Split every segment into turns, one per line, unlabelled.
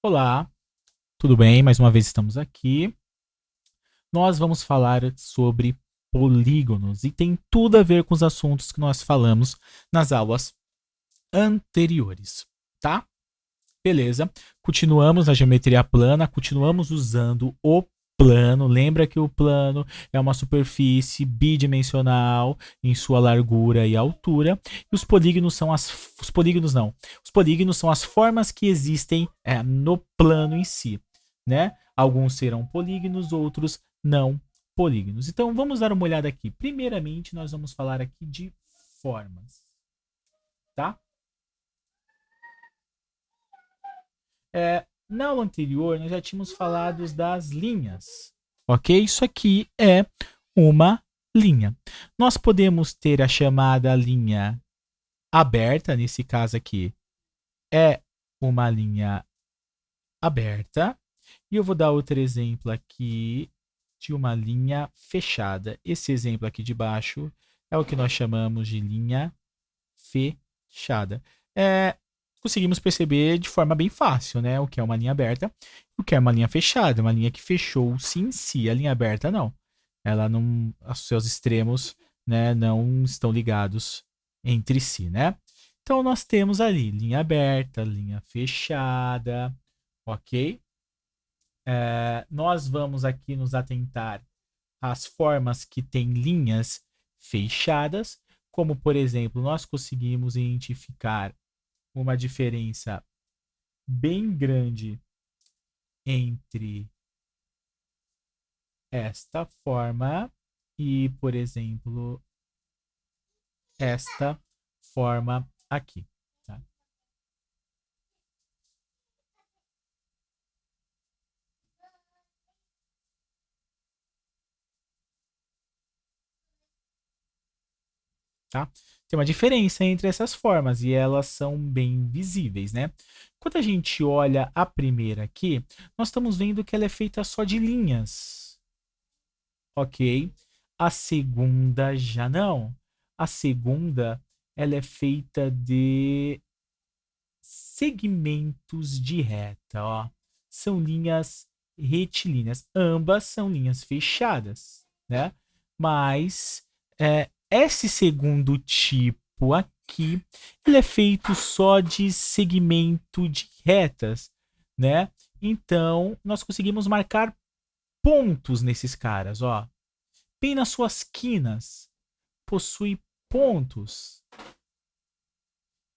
Olá, tudo bem? Mais uma vez estamos aqui. Nós vamos falar sobre polígonos e tem tudo a ver com os assuntos que nós falamos nas aulas anteriores, tá? Beleza. Continuamos na geometria plana, continuamos usando o plano. Lembra que o plano é uma superfície bidimensional em sua largura e altura. E os polígonos não. Os polígonos são as formas que existem no plano em si, né? Alguns serão polígonos, outros não polígonos. Então vamos dar uma olhada aqui. Primeiramente, nós vamos falar aqui de formas, tá? Na aula anterior, nós já tínhamos falado das linhas, ok? Isso aqui é uma linha. Nós podemos ter a chamada linha aberta, nesse caso aqui é uma linha aberta. E eu vou dar outro exemplo aqui de uma linha fechada. Esse exemplo aqui de baixo é o que nós chamamos de linha fechada. Conseguimos perceber de forma bem fácil, né? O que é uma linha aberta, o que é uma linha fechada, uma linha que fechou-se em si. A linha aberta não. Ela não, os seus extremos, né, não estão ligados entre si, né? Então nós temos ali linha aberta, linha fechada, ok? Nós vamos aqui nos atentar às formas que têm linhas fechadas, como por exemplo, nós conseguimos identificar uma diferença bem grande entre esta forma e, por exemplo, esta forma aqui. Tá? Tá? Tem uma diferença entre essas formas e elas são bem visíveis, né? Quando a gente olha a primeira aqui, nós estamos vendo que ela é feita só de linhas, ok? A segunda já não. A segunda, ela é feita de segmentos de reta, ó. São linhas retilíneas. Ambas são linhas fechadas, né? Mas esse segundo tipo aqui, ele é feito só de segmento de retas, né? Então, nós conseguimos marcar pontos nesses caras, ó. Bem nas suas quinas, possui pontos.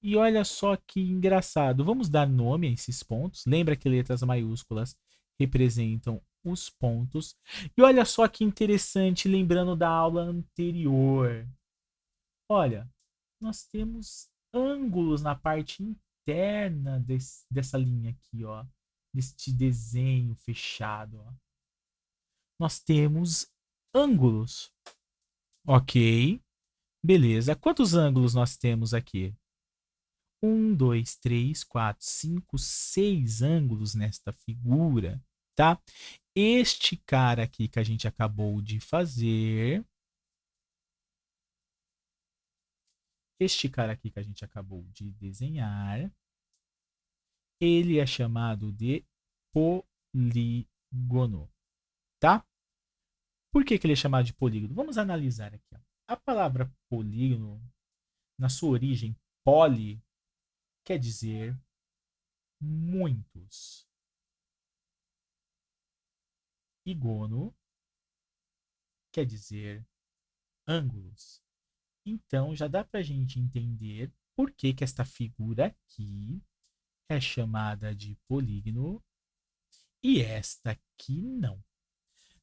E olha só que engraçado. Vamos dar nome a esses pontos. Lembra que letras maiúsculas representam os pontos. E olha só que interessante, lembrando da aula anterior. Olha, nós temos ângulos na parte interna dessa linha aqui, ó. Deste desenho fechado, ó. Nós temos ângulos. Ok, beleza. Quantos ângulos nós temos aqui? Um, dois, três, quatro, cinco, seis ângulos nesta figura, tá? Este cara aqui que a gente acabou de fazer, este cara aqui que a gente acabou de desenhar, ele é chamado de polígono, tá? Por que ele é chamado de polígono? Vamos analisar aqui. Ó. A palavra polígono, na sua origem, poli, quer dizer muitos. Igono quer dizer ângulos. Então já dá para a gente entender por que, que esta figura aqui é chamada de polígono e esta aqui não.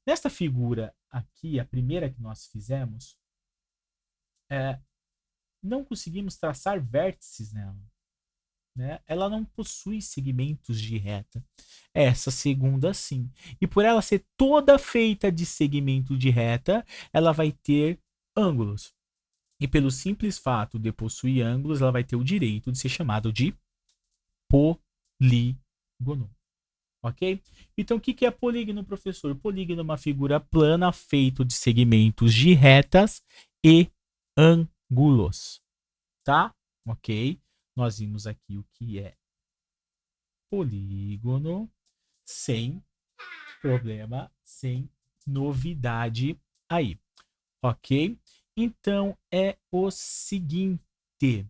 Nesta figura aqui, a primeira que nós fizemos, não conseguimos traçar vértices nela. Né? Ela não possui segmentos de reta. Essa segunda sim. E por ela ser toda feita de segmento de reta, ela vai ter ângulos. E pelo simples fato de possuir ângulos, ela vai ter o direito de ser chamado de polígono. Ok? Então, o que é polígono, professor? Polígono é uma figura plana feita de segmentos de retas e ângulos. Tá? Ok? Nós vimos aqui o que é polígono sem problema, sem novidade aí, ok? Então é o seguinte,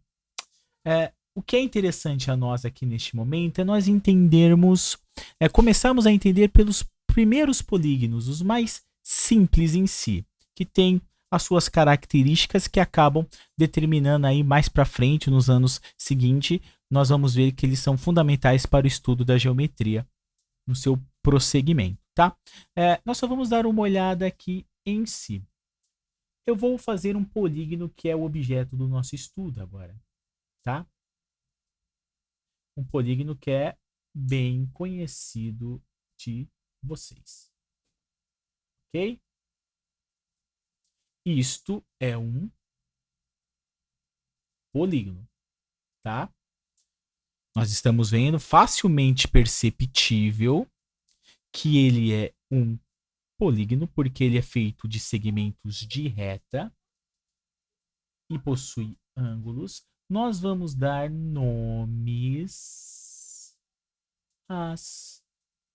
o que é interessante a nós aqui neste momento é nós entendermos, começarmos a entender pelos primeiros polígonos, os mais simples em si, que tem as suas características que acabam determinando aí mais para frente, nos anos seguintes, nós vamos ver que eles são fundamentais para o estudo da geometria no seu prosseguimento, tá? Nós só vamos dar uma olhada aqui em si. Eu vou fazer um polígono que é o objeto do nosso estudo agora, tá? Um polígono que é bem conhecido de vocês, ok? Isto é um polígono, tá? Nós estamos vendo facilmente perceptível que ele é um polígono porque ele é feito de segmentos de reta e possui ângulos. Nós vamos dar nomes às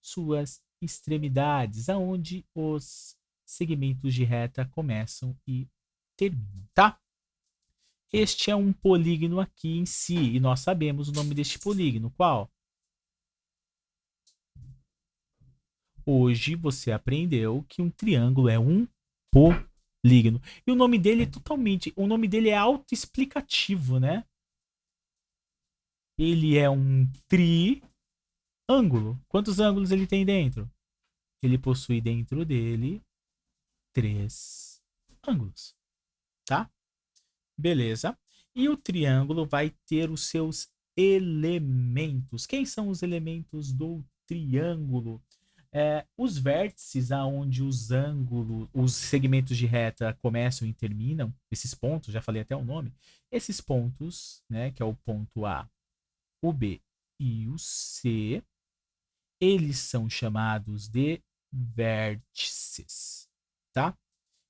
suas extremidades, aonde os segmentos de reta começam e terminam, tá? Este é um polígono aqui em si, e nós sabemos o nome deste polígono. Qual? Hoje você aprendeu que um triângulo é um polígono. E o nome dele é autoexplicativo, né? Ele é um triângulo. Quantos ângulos ele tem dentro? Ele possui dentro dele 3 ângulos, tá? Beleza. E o triângulo vai ter os seus elementos. Quem são os elementos do triângulo? Os vértices aonde os ângulos, os segmentos de reta começam e terminam, esses pontos, já falei até o nome, esses pontos, né, que é o ponto A, o B e o C, eles são chamados de vértices, tá?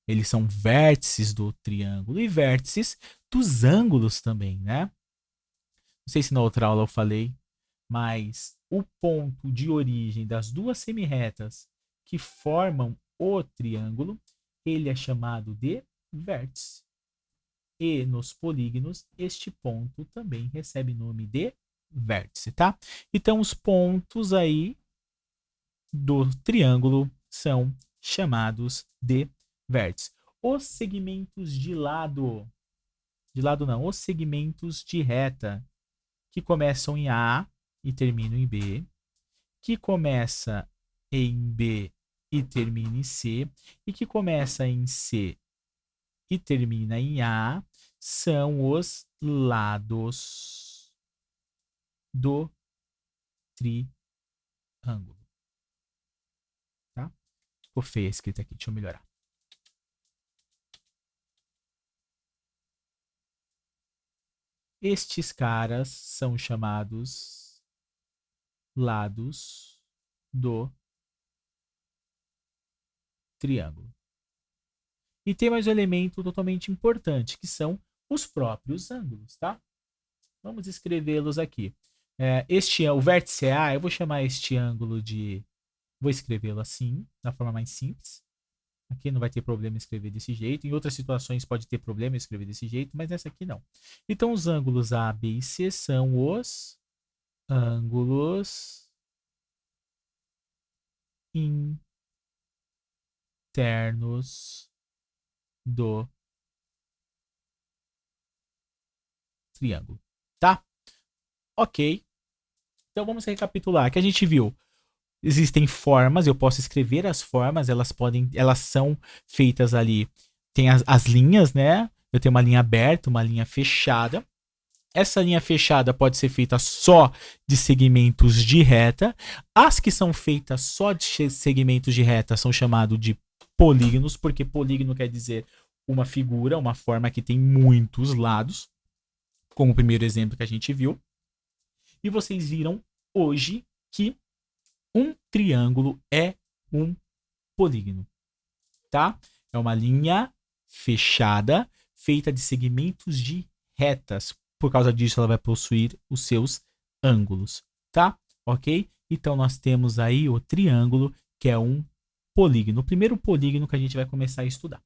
Eles são vértices do triângulo e vértices dos ângulos também, né? Não sei se na outra aula eu falei, mas o ponto de origem das duas semirretas que formam o triângulo, ele é chamado de vértice. E nos polígonos, este ponto também recebe nome de vértice, tá? Então, os pontos aí do triângulo são chamados de vértice. Os segmentos de lado não, os segmentos de reta que começam em A e terminam em B, que começa em B e termina em C, e que começa em C e termina em A, são os lados do triângulo. Tá? Ficou feia a escrita aqui, deixa eu melhorar. Estes caras são chamados lados do triângulo. E tem mais um elemento totalmente importante, que são os próprios ângulos, tá? Vamos escrevê-los aqui. O vértice A, eu vou chamar este ângulo de... Vou escrevê-lo assim, da forma mais simples. Aqui não vai ter problema escrever desse jeito. Em outras situações pode ter problema escrever desse jeito, mas nessa aqui não. Então, os ângulos A, B e C são os ângulos internos do triângulo, tá? Ok. Então, vamos recapitular. Que a gente viu. Existem formas, eu posso escrever as formas, elas são feitas ali, tem as linhas, né? Eu tenho uma linha aberta, uma linha fechada. Essa linha fechada pode ser feita só de segmentos de reta. As que são feitas só de segmentos de reta são chamados de polígonos, porque polígono quer dizer uma figura, uma forma que tem muitos lados, como o primeiro exemplo que a gente viu. E vocês viram hoje que um triângulo é um polígono, tá? É uma linha fechada feita de segmentos de retas. Por causa disso, ela vai possuir os seus ângulos, tá? ok? Então nós temos aí o triângulo, que é um polígono. O primeiro polígono que a gente vai começar a estudar.